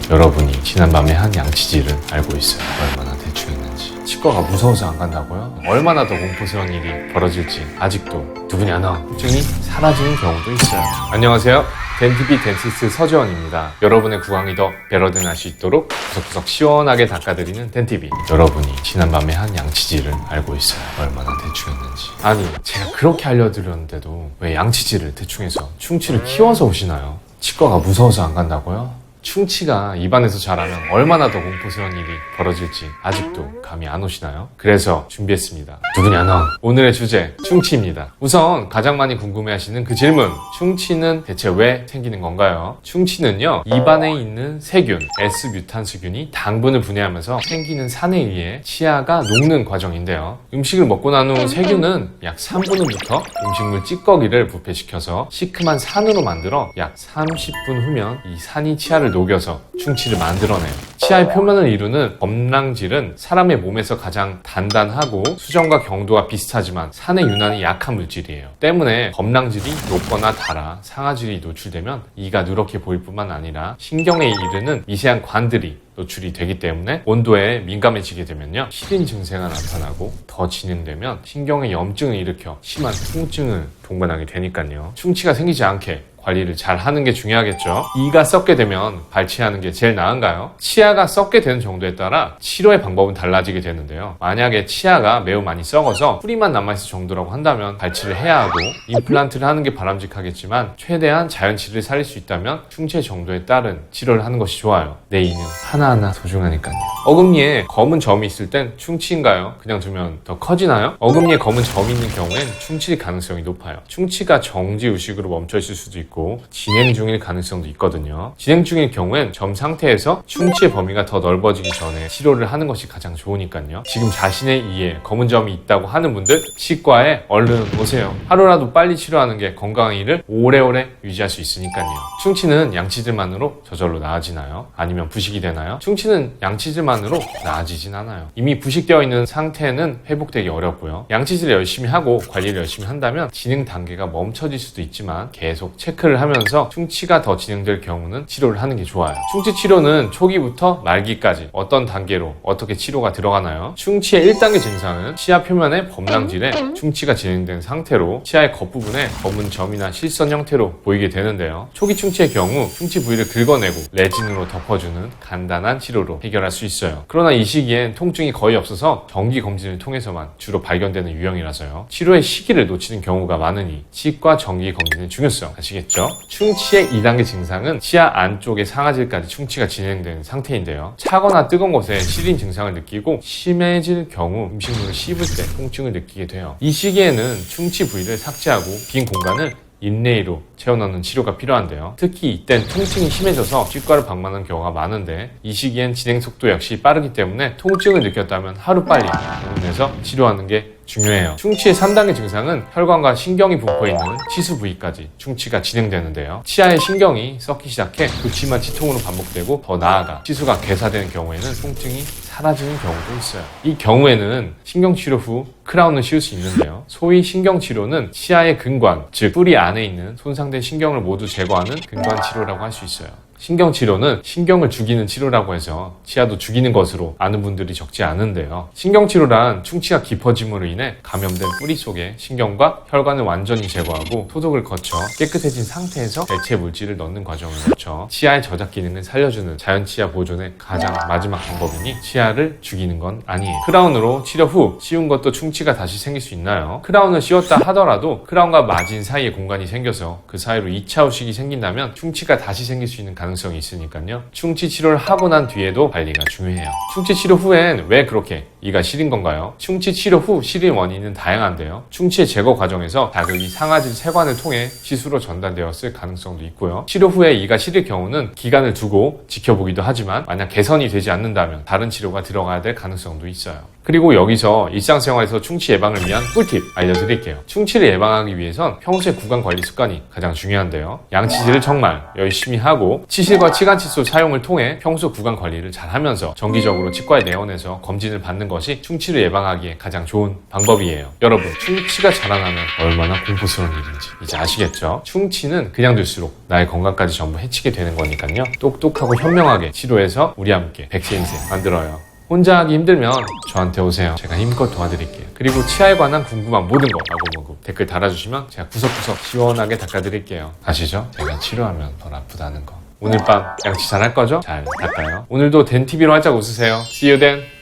여러분이 지난밤에 한 양치질을 알고 있어요. 얼마나 대충했는지. 치과가 무서워서 안 간다고요? 얼마나 더 공포스러운 일이 벌어질지 아직도 누구냐 너 통증이 사라지는 경우도 있어요. 안녕하세요. 덴티비 덴티스트 서재원입니다. 여러분의 구강이 더 베러드 날 수 있도록 구석구석 시원하게 닦아드리는 덴티비. 여러분이 지난밤에 한 양치질을 알고 있어요. 얼마나 대충했는지. 아니 제가 그렇게 알려드렸는데도 왜 양치질을 대충해서 충치를 키워서 오시나요? 치과가 무서워서 안 간다고요? 충치가 입안에서 자라면 얼마나 더 공포스러운 일이 벌어질지 아직도 감이 안 오시나요? 그래서 준비했습니다. 누구냐 너? 오늘의 주제 충치입니다. 우선 가장 많이 궁금해하시는 그 질문, 충치는 대체 왜 생기는 건가요? 충치는요, 입안에 있는 세균, S뮤탄스균이 당분을 분해하면서 생기는 산에 의해 치아가 녹는 과정인데요. 음식을 먹고 난 후 세균은 약 3분 후부터 음식물 찌꺼기를 부패시켜서 시큼한 산으로 만들어 약 30분 후면 이 산이 치아를 녹여서 충치를 만들어내요. 치아의 표면을 이루는 범랑질은 사람의 몸에서 가장 단단하고 수정과 경도가 비슷하지만 산의 유난히 약한 물질이에요. 때문에 범랑질이 녹거나 닳아 상아질이 노출되면 이가 누렇게 보일 뿐만 아니라 신경에 이르는 미세한 관들이 노출이 되기 때문에 온도에 민감해지게 되면요, 시린 증세가 나타나고 더 진행되면 신경에 염증을 일으켜 심한 통증을 동반하게 되니까요. 충치가 생기지 않게 관리를 잘 하는 게 중요하겠죠. 이가 썩게 되면 발치하는 게 제일 나은가요? 치아가 썩게 되는 정도에 따라 치료의 방법은 달라지게 되는데요. 만약에 치아가 매우 많이 썩어서 뿌리만 남아있을 정도라고 한다면 발치를 해야 하고 임플란트를 하는 게 바람직하겠지만 최대한 자연치를 살릴 수 있다면 충치의 정도에 따른 치료를 하는 것이 좋아요. 내 이는 하나하나 소중하니까요. 어금니에 검은 점이 있을 땐 충치인가요? 그냥 두면 더 커지나요? 어금니에 검은 점이 있는 경우엔 충치일 가능성이 높아요. 충치가 정지의식으로 멈춰있을 수도 있고 진행 중일 가능성도 있거든요. 진행 중일 경우엔 점 상태에서 충치의 범위가 더 넓어지기 전에 치료를 하는 것이 가장 좋으니까요. 지금 자신의 이에 검은 점이 있다고 하는 분들 치과에 얼른 오세요. 하루라도 빨리 치료하는 게 건강한 이를 오래오래 유지할 수 있으니까요. 충치는 양치질만으로 저절로 나아지나요? 아니면 부식이 되나요? 충치는 양치질만으로 나아지진 않아요. 이미 부식되어 있는 상태는 회복되기 어렵고요. 양치질을 열심히 하고 관리를 열심히 한다면 진행 단계가 멈춰질 수도 있지만 계속 체크를 하면서 충치가 더 진행될 경우는 치료를 하는 게 좋아요. 충치 치료는 초기부터 말기까지 어떤 단계로 어떻게 치료가 들어가나요? 충치의 1단계 증상은 치아 표면의 범랑질에 충치가 진행된 상태로 치아의 겉부분에 검은 점이나 실선 형태로 보이게 되는데요. 초기 충치의 경우 충치 부위를 긁어내고 레진으로 덮어주는 간단한 치료로 해결할 수 있어요. 그러나 이 시기엔 통증이 거의 없어서 정기 검진을 통해서만 주로 발견되는 유형이라서요. 치료의 시기를 놓치는 경우가 많으니 치과 정기 검진의 중요성 아시겠죠? 충치의 2단계 증상은 치아 안쪽의 상아질까지 충치가 진행된 상태인데요. 차거나 뜨거운 곳에 시린 증상을 느끼고 심해질 경우 음식물을 씹을 때 통증을 느끼게 돼요. 이 시기에는 충치 부위를 삭제하고 빈 공간을 인레이로 채워넣는 치료가 필요한데요. 특히 이땐 통증이 심해져서 치과를 방문하는 경우가 많은데 이 시기엔 진행 속도 역시 빠르기 때문에 통증을 느꼈다면 하루빨리 방문해서 치료하는 게 중요해요. 충치의 3단계 증상은 혈관과 신경이 분포해 있는 치수 부위까지 충치가 진행되는데요. 치아의 신경이 썩기 시작해 극심한 치통으로 반복되고 더 나아가 치수가 괴사되는 경우에는 통증이 사라지는 경우도 있어요. 이 경우에는 신경치료 후 크라운을 씌울 수 있는데요. 소위 신경치료는 치아의 근관, 즉 뿌리 안에 있는 손상된 신경을 모두 제거하는 근관치료라고 할 수 있어요. 신경치료는 신경을 죽이는 치료라고 해서 치아도 죽이는 것으로 아는 분들이 적지 않은데요. 신경치료란 충치가 깊어짐으로 인해 감염된 뿌리 속에 신경과 혈관을 완전히 제거하고 소독을 거쳐 깨끗해진 상태에서 대체 물질을 넣는 과정을 거쳐 치아의 저작 기능을 살려주는 자연치아 보존의 가장 마지막 방법이니 치아를 죽이는 건 아니에요. 크라운으로 치료 후 씌운 것도 충치가 다시 생길 수 있나요? 크라운을 씌웠다 하더라도 크라운과 마진 사이에 공간이 생겨서 그 사이로 2차 후식이 생긴다면 충치가 다시 생길 수 있는 가능성이 있으니까요. 충치 치료를 하고 난 뒤에도 관리가 중요해요. 충치 치료 후엔 왜 그렇게 이가 시린 건가요? 충치 치료 후 시린 원인은 다양한데요. 충치의 제거 과정에서 자극이 상아질 세관을 통해 시수로 전달되었을 가능성도 있고요. 치료 후에 이가 시릴 경우는 기간을 두고 지켜보기도 하지만 만약 개선이 되지 않는다면 다른 치료가 들어가야 될 가능성도 있어요. 그리고 여기서 일상생활에서 충치 예방을 위한 꿀팁 알려드릴게요. 충치를 예방하기 위해선 평소에 구강 관리 습관이 가장 중요한데요. 양치질을 정말 열심히 하고 치실과 치간 칫솔 사용을 통해 평소 구강 관리를 잘 하면서 정기적으로 치과에 내원해서 검진을 받는 것이 충치를 예방하기에 가장 좋은 방법이에요. 여러분, 충치가 자라나면 얼마나 공포스러운 일인지 이제 아시겠죠? 충치는 그냥 둘수록 나의 건강까지 전부 해치게 되는 거니까요. 똑똑하고 현명하게 치료해서 우리 함께 백세 인생 만들어요. 혼자 하기 힘들면 저한테 오세요. 제가 힘껏 도와드릴게요. 그리고 치아에 관한 궁금한 모든 거 마구마구 댓글 달아주시면 제가 구석구석 시원하게 닦아드릴게요. 아시죠? 제가 치료하면 덜 아프다는 거. 오늘 밤 양치 잘 할 거죠? 잘 닦아요. 오늘도 덴TV로 활짝 웃으세요. See you then.